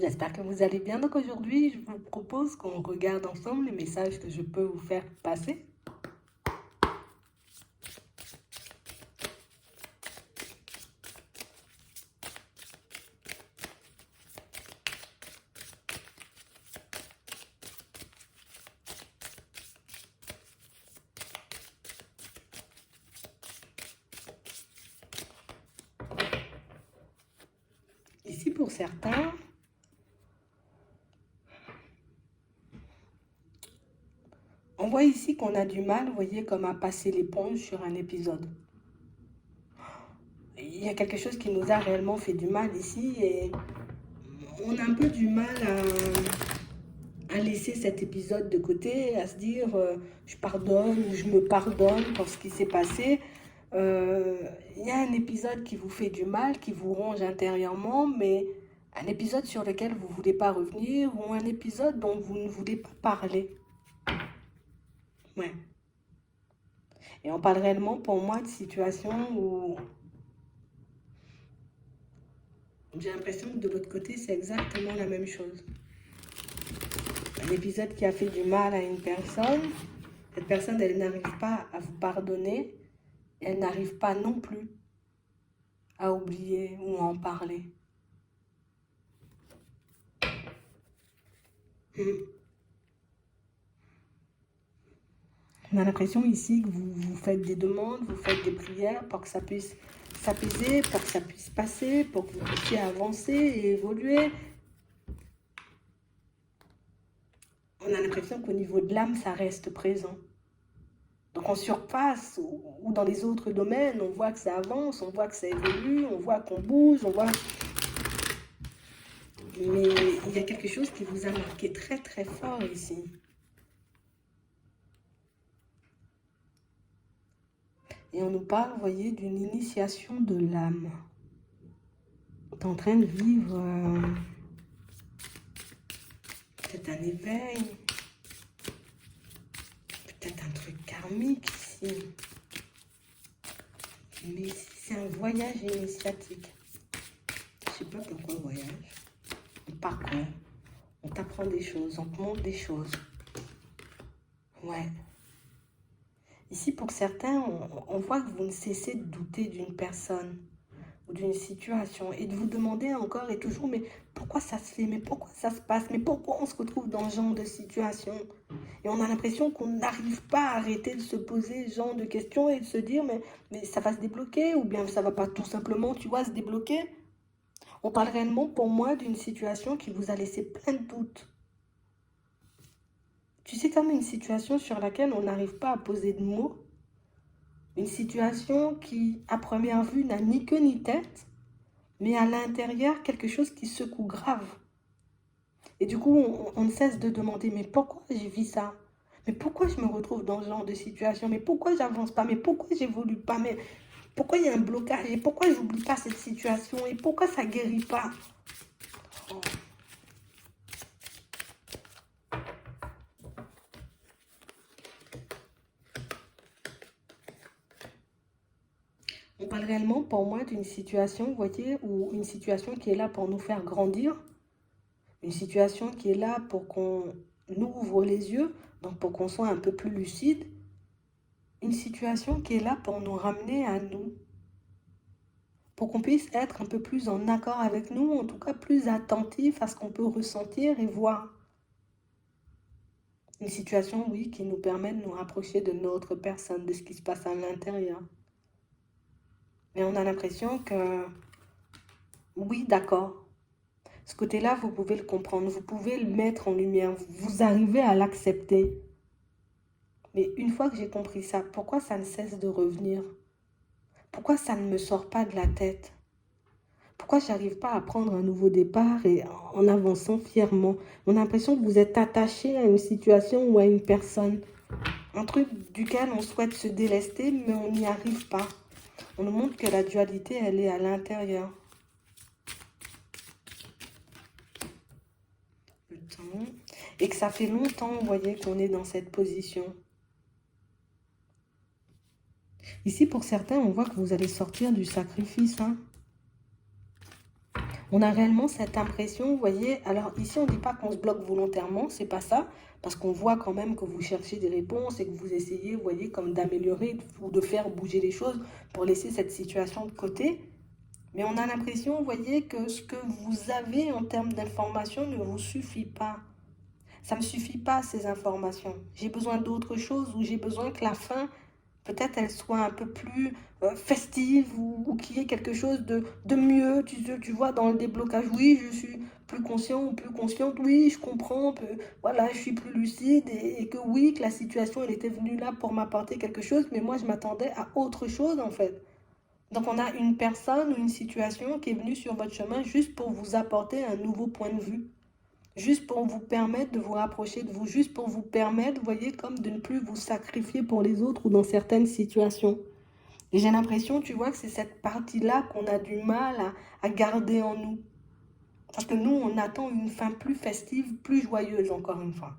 J'espère que vous allez bien. Donc aujourd'hui, je vous propose qu'on regarde ensemble les messages que je peux vous faire passer. Ici, pour certains, on voit ici qu'on a du mal, vous voyez, comme à passer l'éponge sur un épisode. Il y a quelque chose qui nous a réellement fait du mal ici et on a un peu du mal à laisser cet épisode de côté, à se dire je pardonne ou je me pardonne pour ce qui s'est passé. Il y a un épisode qui vous fait du mal, qui vous ronge intérieurement, mais un épisode sur lequel vous ne voulez pas revenir ou un épisode dont vous ne voulez pas parler. Ouais. Et on parle réellement pour moi de situations où j'ai l'impression que de l'autre côté, c'est exactement la même chose. Un épisode qui a fait du mal à une personne, cette personne, elle n'arrive pas à vous pardonner, elle n'arrive pas non plus à oublier ou à en parler. On a l'impression ici que vous faites des demandes, vous faites des prières pour que ça puisse s'apaiser, pour que ça puisse passer, pour que vous puissiez avancer et évoluer. On a l'impression qu'au niveau de l'âme, ça reste présent. Donc en surface ou dans les autres domaines, on voit que ça avance, on voit que ça évolue, on voit qu'on bouge, on voit... Mais il y a quelque chose qui vous a marqué très très fort ici. Et on nous parle, vous voyez, d'une initiation de l'âme. On est en train de vivre peut-être un éveil, peut-être un truc karmique ici. Mais c'est un voyage initiatique. Je ne sais pas pourquoi voyage. On parcourt, on t'apprend des choses, on te montre des choses. Ouais. Ici, pour certains, on voit que vous ne cessez de douter d'une personne ou d'une situation et de vous demander encore et toujours, mais pourquoi ça se fait, mais pourquoi ça se passe, mais pourquoi on se retrouve dans ce genre de situation? Et on a l'impression qu'on n'arrive pas à arrêter de se poser ce genre de questions et de se dire, mais ça va se débloquer ou bien ça va pas tout simplement, tu vois, se débloquer. On parle réellement pour moi d'une situation qui vous a laissé plein de doutes. Tu sais, comme une situation sur laquelle on n'arrive pas à poser de mots, une situation qui, à première vue, n'a ni queue ni tête, mais à l'intérieur, quelque chose qui secoue grave. Et du coup, on ne cesse de demander, mais pourquoi j'ai vis ça? Mais pourquoi je me retrouve dans ce genre de situation? Mais pourquoi j'avance pas? Mais pourquoi j'évolue pas? Mais pourquoi il y a un blocage? Et pourquoi j'oublie pas cette situation? Et pourquoi ça guérit pas? Oh. On parle réellement pour moi d'une situation, vous voyez, ou une situation qui est là pour nous faire grandir, une situation qui est là pour qu'on ouvre les yeux, donc pour qu'on soit un peu plus lucide, une situation qui est là pour nous ramener à nous, pour qu'on puisse être un peu plus en accord avec nous, en tout cas plus attentif à ce qu'on peut ressentir et voir. Une situation, oui, qui nous permet de nous rapprocher de notre personne, de ce qui se passe à l'intérieur. Mais on a l'impression que, oui, d'accord, ce côté-là, vous pouvez le comprendre, vous pouvez le mettre en lumière, vous arrivez à l'accepter. Mais une fois que j'ai compris ça, pourquoi ça ne cesse de revenir? Pourquoi ça ne me sort pas de la tête? Pourquoi je n'arrive pas à prendre un nouveau départ et en avançant fièrement? On a l'impression que vous êtes attaché à une situation ou à une personne. Un truc duquel on souhaite se délester, mais on n'y arrive pas. On nous montre que la dualité, elle est à l'intérieur. Le temps. Et que ça fait longtemps, vous voyez, qu'on est dans cette position. Ici, pour certains, on voit que vous allez sortir du sacrifice. Hein. On a réellement cette impression, vous voyez, alors ici on ne dit pas qu'on se bloque volontairement, c'est pas ça, parce qu'on voit quand même que vous cherchez des réponses et que vous essayez, vous voyez, comme d'améliorer ou de faire bouger les choses pour laisser cette situation de côté. Mais on a l'impression, vous voyez, que ce que vous avez en termes d'informations ne vous suffit pas. Ça ne me suffit pas, ces informations. J'ai besoin d'autre chose ou j'ai besoin que la fin, peut-être, elle soit un peu plus festive ou qu'il y ait quelque chose de mieux. Tu vois, dans le déblocage, oui, je suis plus conscient ou plus consciente. Oui, je comprends. Voilà, je suis plus lucide et que oui, que la situation, elle était venue là pour m'apporter quelque chose. Mais moi, je m'attendais à autre chose, en fait. Donc, on a une personne ou une situation qui est venue sur votre chemin juste pour vous apporter un nouveau point de vue. Juste pour vous permettre de vous rapprocher de vous, juste pour vous permettre, vous voyez, comme de ne plus vous sacrifier pour les autres ou dans certaines situations. Et j'ai l'impression, tu vois, que c'est cette partie-là qu'on a du mal à garder en nous. Parce que nous, on attend une fin plus festive, plus joyeuse, encore une fois.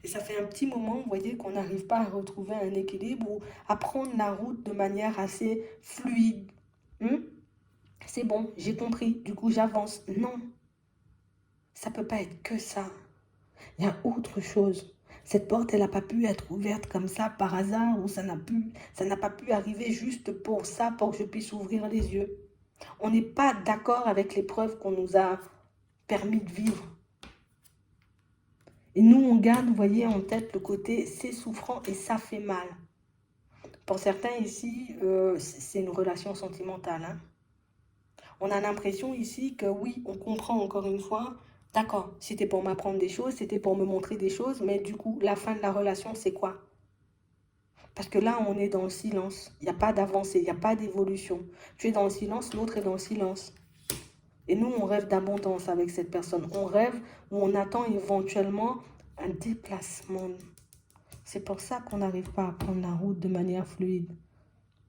Et ça fait un petit moment, vous voyez, qu'on n'arrive pas à retrouver un équilibre ou à prendre la route de manière assez fluide. C'est bon, j'ai compris, du coup j'avance. Non, ça ne peut pas être que ça. Il y a autre chose. Cette porte, elle n'a pas pu être ouverte comme ça par hasard ou ça n'a pas pu arriver juste pour ça, pour que je puisse ouvrir les yeux. On n'est pas d'accord avec l'épreuve qu'on nous a permis de vivre. Et nous, on garde, vous voyez, en tête le côté c'est souffrant et ça fait mal. Pour certains ici, c'est une relation sentimentale. Hein. On a l'impression ici que oui, on comprend encore une fois, d'accord, c'était pour m'apprendre des choses, c'était pour me montrer des choses, mais du coup, la fin de la relation, c'est quoi? Parce que là, on est dans le silence. Il n'y a pas d'avancée, il n'y a pas d'évolution. Tu es dans le silence, l'autre est dans le silence. Et nous, on rêve d'abondance avec cette personne. On rêve ou on attend éventuellement un déplacement. C'est pour ça qu'on n'arrive pas à prendre la route de manière fluide.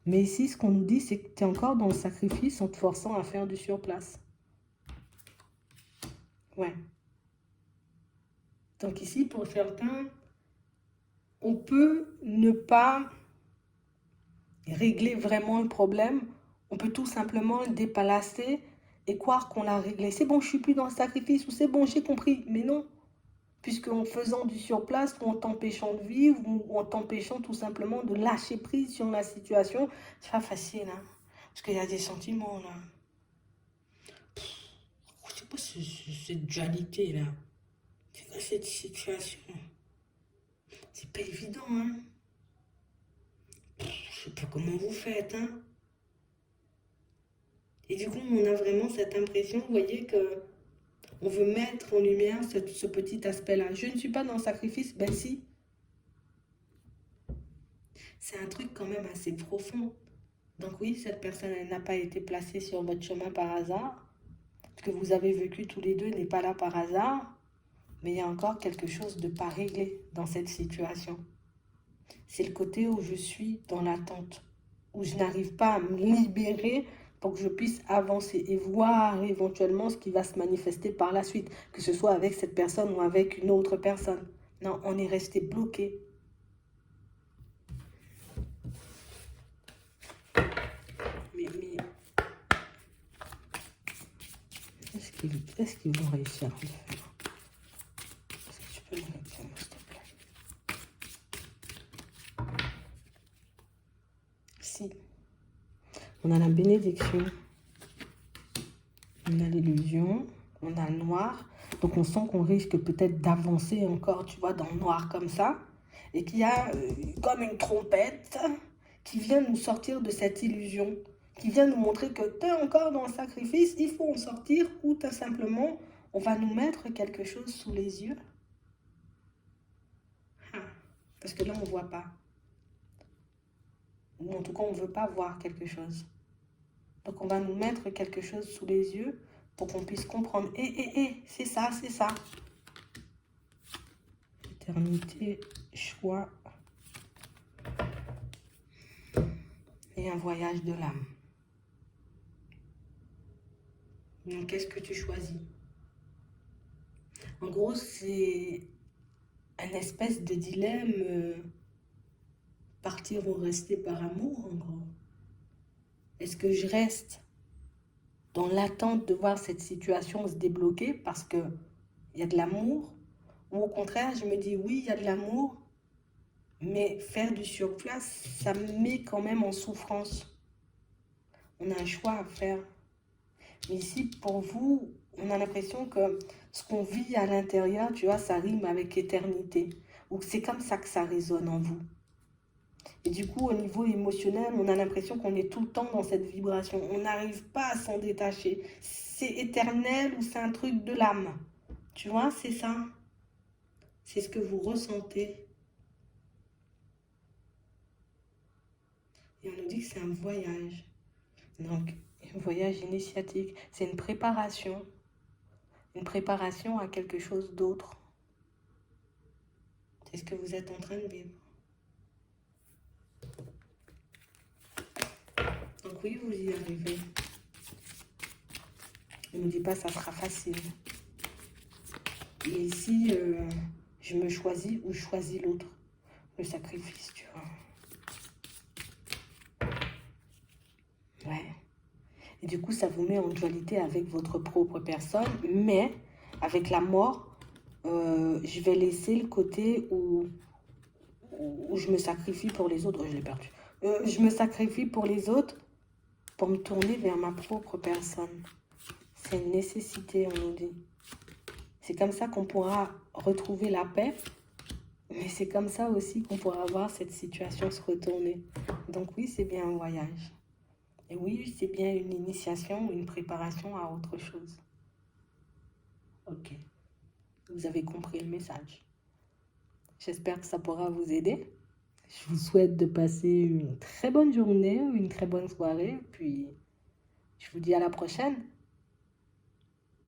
Mais ici, ce qu'on nous dit, c'est que tu es encore dans le sacrifice en te forçant à faire du surplace. Ouais. Donc ici, pour certains, on peut ne pas régler vraiment le problème. On peut tout simplement le dépalasser et croire qu'on l'a réglé. C'est bon, je suis plus dans le sacrifice ou c'est bon, j'ai compris. Mais non, puisque en faisant du surplace ou en t'empêchant de vivre ou en t'empêchant tout simplement de lâcher prise sur la situation, c'est pas facile. Hein, parce qu'il y a des sentiments là. Je sais pas cette dualité là. C'est quoi cette situation? C'est pas évident, hein. Je sais pas comment vous faites, hein. Et du coup, on a vraiment cette impression, vous voyez, que on veut mettre en lumière ce petit aspect-là. Je ne suis pas dans le sacrifice, ben si. C'est un truc quand même assez profond. Donc oui, cette personne, elle n'a pas été placée sur votre chemin par hasard. Ce que vous avez vécu tous les deux n'est pas là par hasard. Mais il y a encore quelque chose de pas réglé dans cette situation. C'est le côté où je suis dans l'attente, où je n'arrive pas à me libérer pour que je puisse avancer et voir éventuellement ce qui va se manifester par la suite, que ce soit avec cette personne ou avec une autre personne. Non, on est resté bloqué. Mais est-ce qu'ils vont réussir à le faire? Est-ce que tu peux me répondre, s'il te plaît? Si. On a la bénédiction, on a l'illusion, on a le noir. Donc on sent qu'on risque peut-être d'avancer encore, tu vois, dans le noir comme ça. Et qu'il y a comme une trompette qui vient nous sortir de cette illusion. Qui vient nous montrer que tu es encore dans le sacrifice, il faut en sortir. Ou tout simplement, on va nous mettre quelque chose sous les yeux. Parce que là, on ne voit pas. Ou en tout cas, on ne veut pas voir quelque chose. Donc on va nous mettre quelque chose sous les yeux pour qu'on puisse comprendre. C'est ça, c'est ça. Éternité, choix et un voyage de l'âme. Donc qu'est-ce que tu choisis? En gros, c'est un espèce de dilemme, partir ou rester par amour, en gros. Est-ce que je reste dans l'attente de voir cette situation se débloquer parce qu'il y a de l'amour? Ou au contraire, je me dis oui, il y a de l'amour, mais faire du surplace, ça me met quand même en souffrance. On a un choix à faire. Mais ici, pour vous, on a l'impression que ce qu'on vit à l'intérieur, tu vois, ça rime avec éternité. Ou c'est comme ça que ça résonne en vous. Et du coup, au niveau émotionnel, on a l'impression qu'on est tout le temps dans cette vibration. On n'arrive pas à s'en détacher. C'est éternel ou c'est un truc de l'âme. Tu vois, c'est ça. C'est ce que vous ressentez. Et on nous dit que c'est un voyage. Donc, un voyage initiatique. C'est une préparation. Une préparation à quelque chose d'autre. C'est ce que vous êtes en train de vivre. Donc oui, vous y arrivez. On ne nous dit pas ça sera facile. Et ici, je me choisis ou je choisis l'autre. Le sacrifice, tu vois. Ouais. Et du coup, ça vous met en dualité avec votre propre personne, mais avec la mort, je vais laisser le côté où je me sacrifie pour les autres. Oh, je l'ai perdu. Je me sacrifie pour les autres pour me tourner vers ma propre personne. C'est une nécessité, on nous dit. C'est comme ça qu'on pourra retrouver la paix, mais c'est comme ça aussi qu'on pourra voir cette situation se retourner. Donc oui, c'est bien un voyage. Et oui, c'est bien une initiation ou une préparation à autre chose. Ok, vous avez compris le message. J'espère que ça pourra vous aider. Je vous souhaite de passer une très bonne journée, une très bonne soirée, puis je vous dis à la prochaine.